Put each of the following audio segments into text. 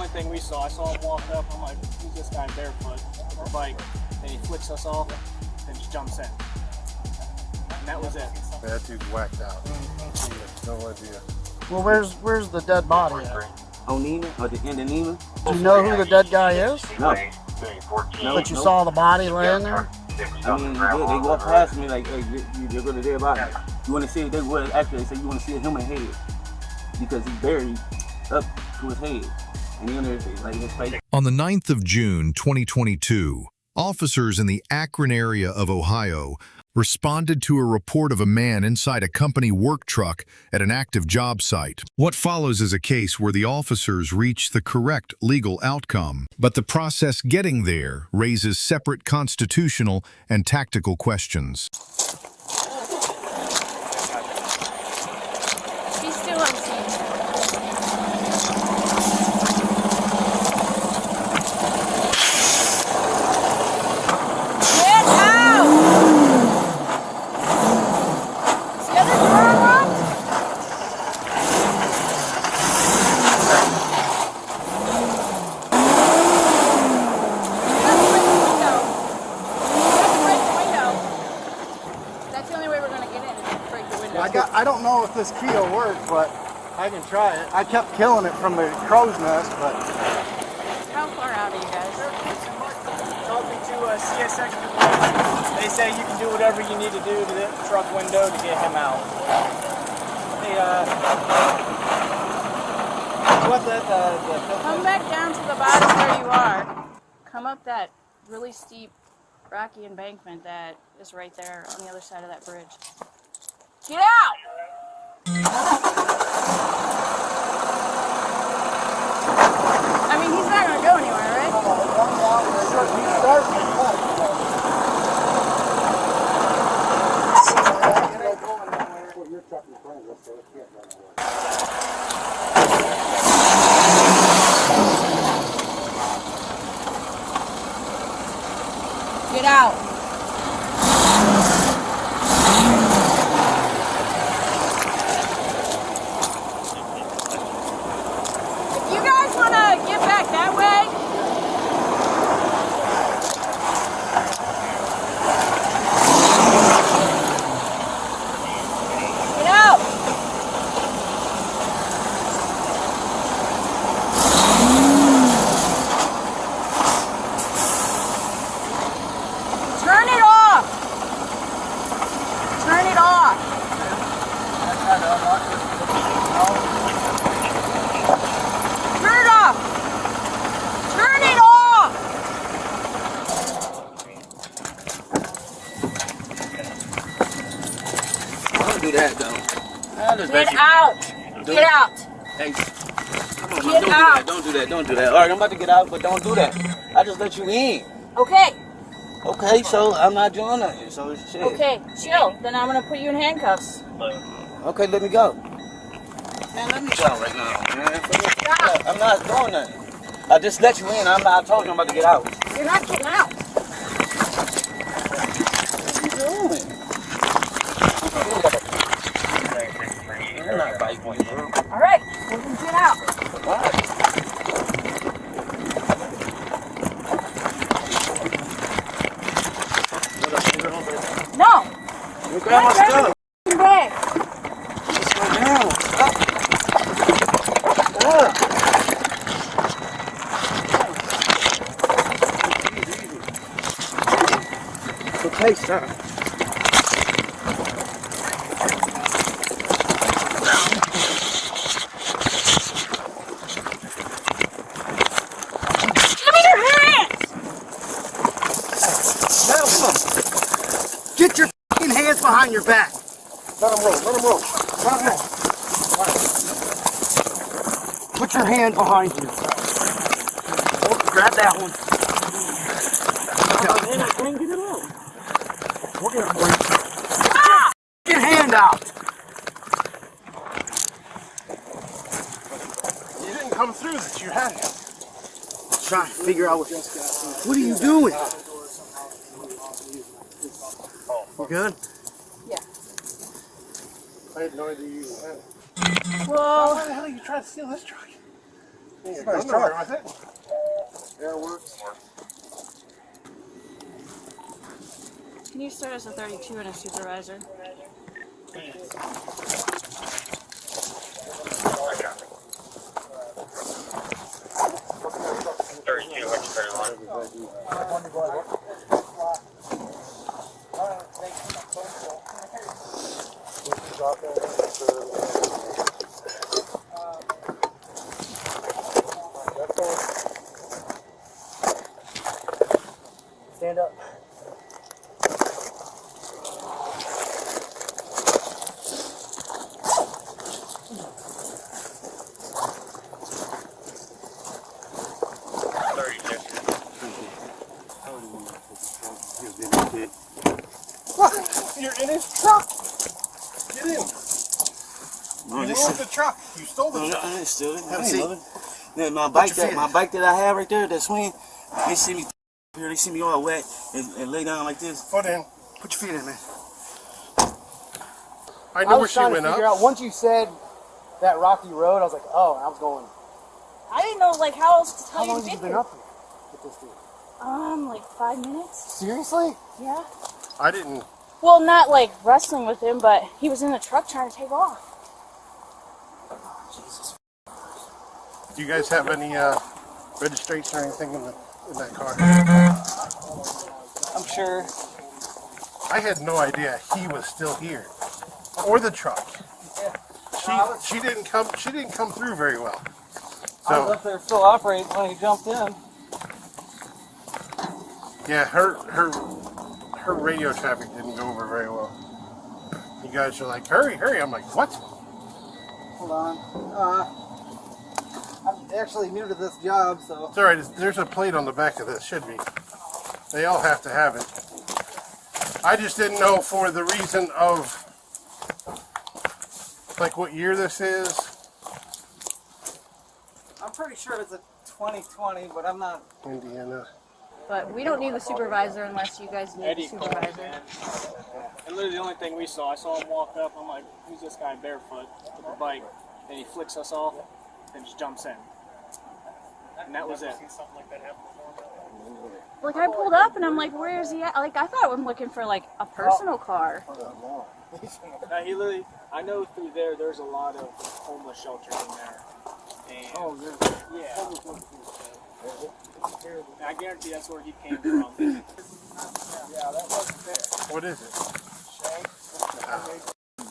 only thing we saw. I saw him walk up. I'm like, who's this guy barefoot on a bike? Then he flicks us off and just jumps in. And that was it. That dude's whacked out. No idea. Well, where's the dead body at? On Nina, or the end of Nina? Do you know who the dead guy is? No. But you saw the body laying there? I mean, they walk past me like, hey, you're really there about it. You want to see it? They would actually say you want to see a human head because he's buried up to his head. And he under like his face. On the 9th of June, 2022, officers in the Akron area of Ohio responded to a report of a man inside a company work truck at an active job site. What follows is a case where the officers reach the correct legal outcome, but the process getting there raises separate constitutional and tactical questions. She's still on scene. I don't know if this key will work, but I can try it. I kept killing it from the crow's nest, but... How far out are you guys? Talking to CSX, they say you can do whatever you need to do to the truck window to get him out. Hey, come back down to the bottom where you are. Come up that really steep, rocky embankment that is right there on the other side of that bridge. Get out! I mean, he's not going to go anywhere, right? Get out! Do that though. Get out! Get out! Hey, come on, man, don't do that. Don't do that. All right, I'm about to get out, but don't do that. I just let you in. Okay. Okay, so I'm not doing nothing. So shit. Okay, chill. Then I'm gonna put you in handcuffs. Okay, let me go. Man, let me go right now, man. Stop. I'm not doing nothing. I just let you in. I told you I'm about to get out. You're not getting out. What are you doing? I'm not biting you, bro. All right, we can get out. What? No. You grab my stuff. Bag. Just go down. Stop. Okay, stop. Get your fucking hands behind your back. Let him roll. Let him roll. Let him roll. Put your hand behind you. Oh, grab that one. We're gonna break. Get your hand out. You didn't come through this. You had him. Trying to figure out what are you doing? You good? Yeah. I had no idea you had it. Well, Why the hell are you trying to steal this truck? Nice truck with it. Air works. Can you start us a 32 and a supervisor? Stand up. What? You're in his truck. Get in. No, You this moved the truck. You stole the no, truck. I didn't steal it. Have a I seat. ain't love it. Then my bike that I have right there, that swing, they see me here, they see me all wet and lay down like this. Foot in. Put your feet in, man. I knew where she went up. Once you said that rocky road, I was like, oh, I was going. I didn't know like how else to tell How you long to have you get been here. up here with this dude? Like 5 minutes. Seriously? Yeah. I didn't. Well, not like wrestling with him, but he was in the truck trying to take off. Jesus. Do you guys have any registration or anything in that car? I'm sure. I had no idea he was still here, or the truck. She didn't come. She didn't come through very well. I was So up there still operating when he jumped in. yeah, her radio traffic didn't go over very well. You guys are like, hurry, hurry. I'm like, what? Hold on. I'm actually new to this job, so. It's all right. There's a plate on the back of this. Should be. They all have to have it. I just didn't know for the reason of like what year this is. I'm pretty sure it's a 2020, but I'm not. Indiana. But we don't need the supervisor unless you guys need the supervisor. And literally the only thing we saw, I saw him walk up. I'm like, who's this guy barefoot with the bike? And he flicks us off and just jumps in. And that was it. Like I pulled up and I'm like, where is he at? Like I thought I'm looking for like a personal car. He literally, I know through there, there's a lot of homeless shelters in there. And, yeah. And I guarantee that's where he came from. Yeah, that wasn't there. What is it?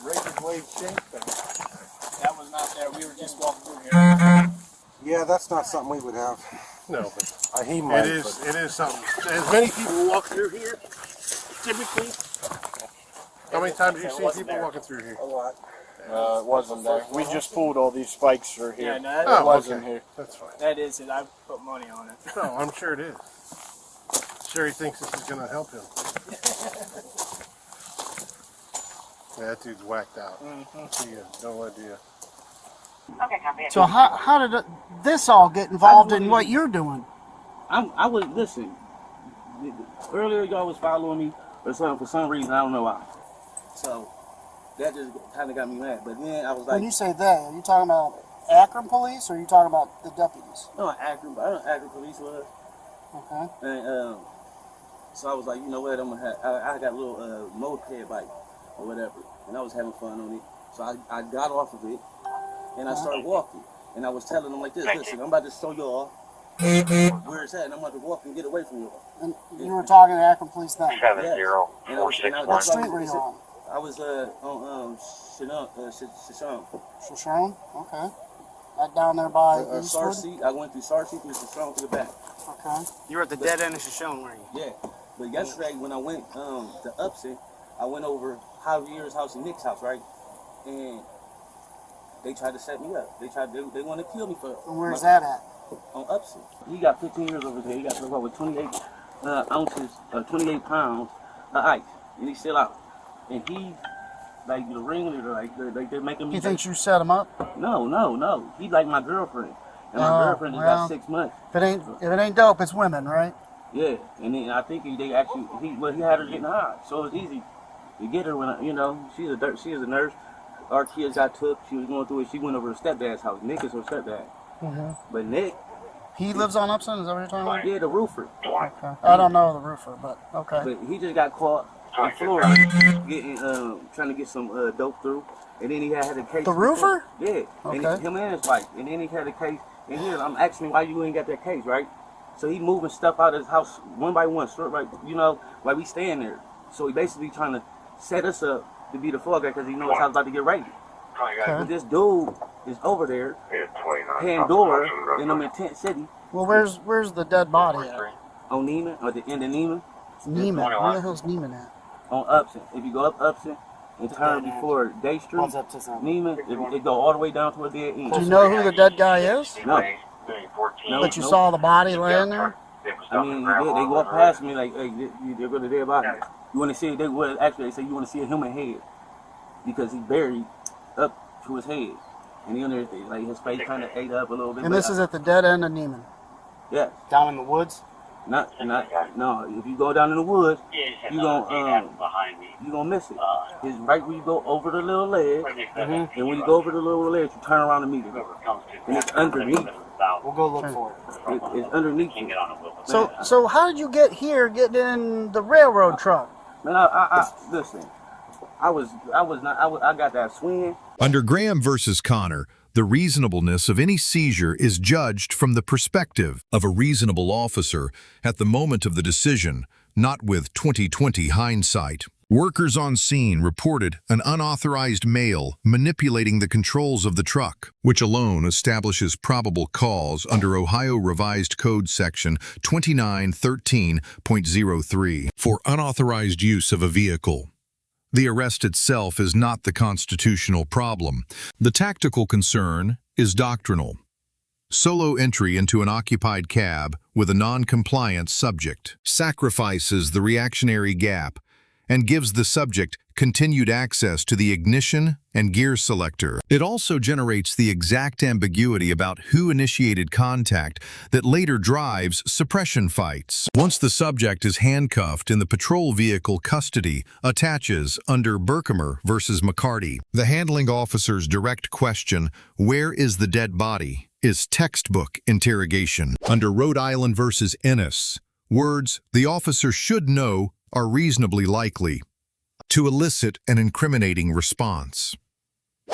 Razor blade shank thing. That was not there. We were just walking through here. Yeah, that's not something we would have. No, but He might. it is something. As many people walk through here, typically. How many times have you seen people walking through here? A lot. It wasn't there. We just pulled all these spikes through here. Yeah, no, that, Oh, wasn't okay. here. That's fine. that is it. I put money on it. No, I'm sure it is. Sure, he thinks this is going to help him. Yeah, that dude's whacked out. He has no idea. So how did this all get involved in what you're doing? I was, listen, earlier y'all was following me or something for some reason, I don't know why. So, that just kind of got me mad. But then I was like, When you say they, are you talking about Akron police or are you talking about the deputies? no, Akron, but I don't know Akron police was. Okay. And so I was like, you know what, I'm gonna have, I got a little moped bike or whatever, and I was having fun on it. So I got off of it, and I started walking. And I was telling them like this, listen, I'm about to show y'all where it's at, and I'm about to walk and get away from y'all. And you were talking to Akron police then? 70461. What street were you on? I was on Shishon. Shoshone? Okay. That down there by Eastwood? Sarcy. I went through Sarcy through Shishon to the back. Okay. You were at the dead end of Shoshone, weren't you? Yeah. But yesterday when I went to Upson, I went over Javier's house and Nick's house, right? And they tried to set me up. They want to kill me for. And where's that at? On Upson. He got 15 years over there. He got over 28 ounces, 28 pounds of ice, and he's still out. And he's like the ringleader, like they're making me. He thinks you set him up? No. He's like my girlfriend, and my girlfriend is about 6 months. If it ain't dope, it's women, right? Yeah, and then I think he had her getting high, so it was easy to get her when she is a nurse. Our kids got took. She was going through it. She went over her stepdad's house. Nick is her stepdad. But Nick, He lives on Upson. Is that what you're talking about? yeah, the roofer. Okay. I don't know the roofer, but okay. But he just got caught in Florida getting trying to get some dope through, and then he had a case. The roofer? Yeah. Okay. And him and his wife, and then he had a case. And here I'm asking him why you ain't got that case, right? So he moving stuff out of his house one by one, straight right, you know, while we staying there. So he basically trying to set us up to be the fall guy because he knows his house about to get raided. Okay. But this dude is over there, Pandora, in them in Tent City. Well, where's the dead body at? On Neiman, or the end of Neiman. Neiman. Where the hell's Neiman at? On Upson. If you go up Upson and turn before Day Street, Neiman, it go all the way down to a dead end. Do you know who the dead guy is? No. But you saw the body laying there? I mean, they walk past me like, hey, they're going to dead body. You want to see, they say you want to see a human head because he's buried up to his head. And he under, like, his face kind of ate up a little bit. And this is at the dead end of Neiman? Yeah. Down in the woods? No. If you go down in the woods, you gonna miss it. It's right when you go over the little ledge, and when you go over the little ledge, you turn around immediately, and it's underneath. We'll go look for it. It's underneath you. So how did you get here, getting in the railroad truck? Man, I listen. I got that swing. Under Graham versus Connor, the reasonableness of any seizure is judged from the perspective of a reasonable officer at the moment of the decision, not with 20/20 hindsight. Workers on scene reported an unauthorized male manipulating the controls of the truck, which alone establishes probable cause under Ohio Revised Code Section 2913.03 for unauthorized use of a vehicle. The arrest itself is not the constitutional problem. The tactical concern is doctrinal. Solo entry into an occupied cab with a non-compliant subject sacrifices the reactionary gap and gives the subject continued access to the ignition and gear selector. It also generates the exact ambiguity about who initiated contact that later drives suppression fights. Once the subject is handcuffed in the patrol vehicle, custody attaches under Berkemer versus McCarty. The handling officer's direct question, "Where is the dead body?" is textbook interrogation. Under Rhode Island versus Innis, words "the officer should know" are reasonably likely to elicit an incriminating response.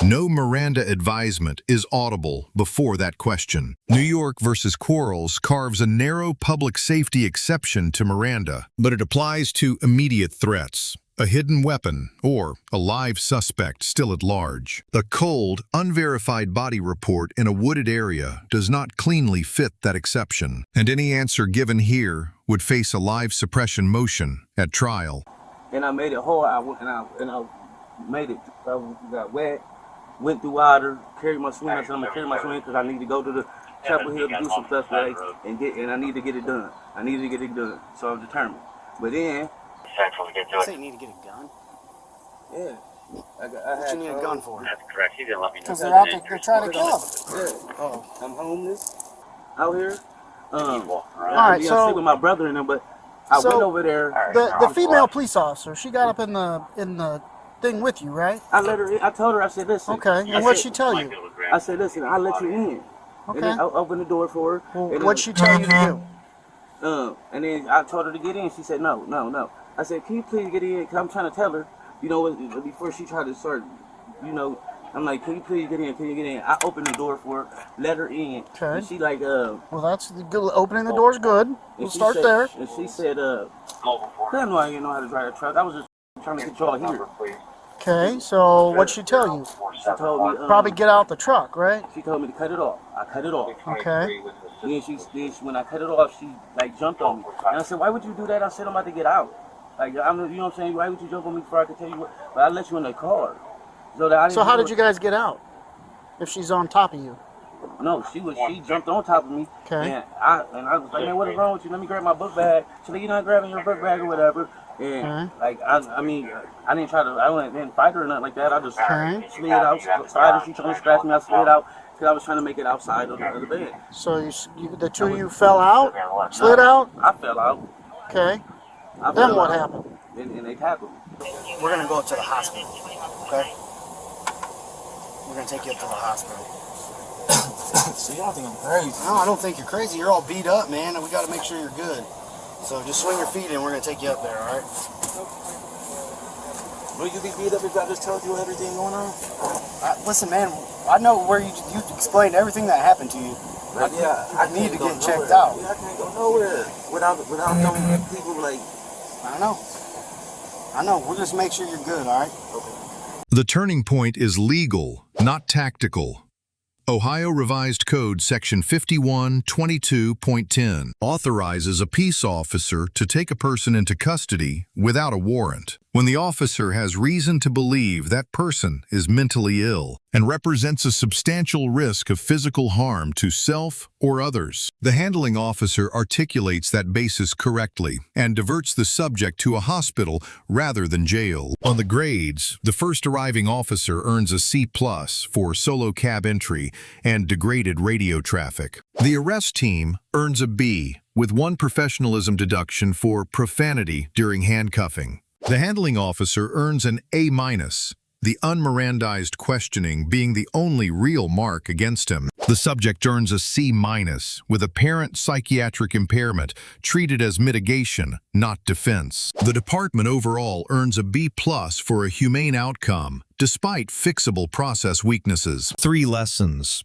No Miranda advisement is audible before that question. New York versus Quarles carves a narrow public safety exception to Miranda, but it applies to immediate threats, a hidden weapon, or a live suspect still at large. The cold, unverified body report in a wooded area does not cleanly fit that exception, and any answer given here would face a live suppression motion at trial. And I made it hard. I made it. I got wet, went through water, carried my swing. I said I'm gonna carry my swing because I need to go to the Chapel Hill to do some stuff today, and I need to get it done. So I'm determined. But then, You need to get a gun? yeah, I What had you need a gun for? That's correct. He didn't let me know. Because they're out there, they're trying to kill him. Yeah. Oh. I'm homeless out here. All right, I'm so sick with my brother in them, but I went over there. the female police officer, she got up in the thing with you, right? I told her, I said, listen. Okay, and what'd she tell you? I said, listen, I'll let you in. Okay. And then I opened the door for her. Well, and what'd she tell you to do? And then I told her to get in. She said, no. I said, can you please get in? Because I'm trying to tell her, you know, before she tried to start, you know, I'm like, can you please get in? Can you get in? I opened the door for her, let her in. Okay. And she like, Well, that's good. Opening the door's good. We'll start said, there. And she said, I didn't know how to drive a truck. I was just trying to get y'all here. Okay, so what'd she tell you? She told me, Probably get out the truck, right? She told me to cut it off. I cut it off. Okay. Then when I cut it off, she like jumped on me. And I said, why would you do that? I said, I'm about to get out. Like, you know what I'm saying? Why would you jump on me before I could tell you what? But I let you in the car. So how did you guys get out? If she's on top of you? No, she jumped on top of me. Okay. And I was like, man, what is wrong with you? Let me grab my book bag. She's like, you're not grabbing your book bag or whatever. And like, I didn't fight her or nothing like that. I just slid outside. She tried to scratch me. I slid out because I was trying to make it outside of the bed. So the two of you fell out? Slid out? I fell out. Okay. Then what happened? And they tackled me. We're going to go up to the hospital, okay? We're going to take you up to the hospital. See, y'all think I'm crazy. No, I don't think you're crazy. You're all beat up, man, and we got to make sure you're good. So just swing your feet in. We're going to take you up there, all right? Will you be beat up if I just told you everything going on? Listen, man, I know where you explained everything that happened to you. Like, yeah, I need to get checked nowhere. out. Yeah, I can't go nowhere without them people like. I know. We'll just make sure you're good, all right? Okay. The turning point is legal, not tactical. Ohio Revised Code Section 5122.10 authorizes a peace officer to take a person into custody without a warrant when the officer has reason to believe that person is mentally ill and represents a substantial risk of physical harm to self or others. The handling officer articulates that basis correctly and diverts the subject to a hospital rather than jail. On the grades, the first arriving officer earns a C+ for solo cab entry and degraded radio traffic. The arrest team earns a B with 1 professionalism deduction for profanity during handcuffing. The handling officer earns an A-, the unmirandized questioning being the only real mark against him. The subject earns a C- with apparent psychiatric impairment treated as mitigation, not defense. The department overall earns a B+ for a humane outcome, despite fixable process weaknesses. 3 lessons.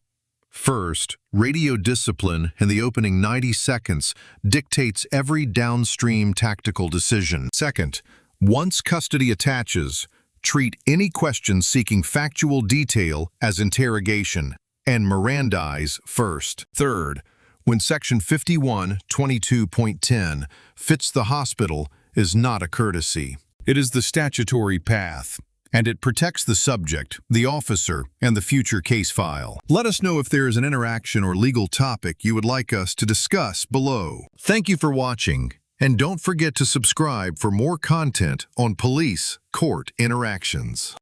First, radio discipline in the opening 90 seconds dictates every downstream tactical decision. Second, once custody attaches, treat any question seeking factual detail as interrogation and Mirandize first. Third, when Section 5122.10 fits the hospital is not a courtesy. It is the statutory path, and it protects the subject, the officer, and the future case file. Let us know if there is an interaction or legal topic you would like us to discuss below. Thank you for watching. And don't forget to subscribe for more content on police court interactions.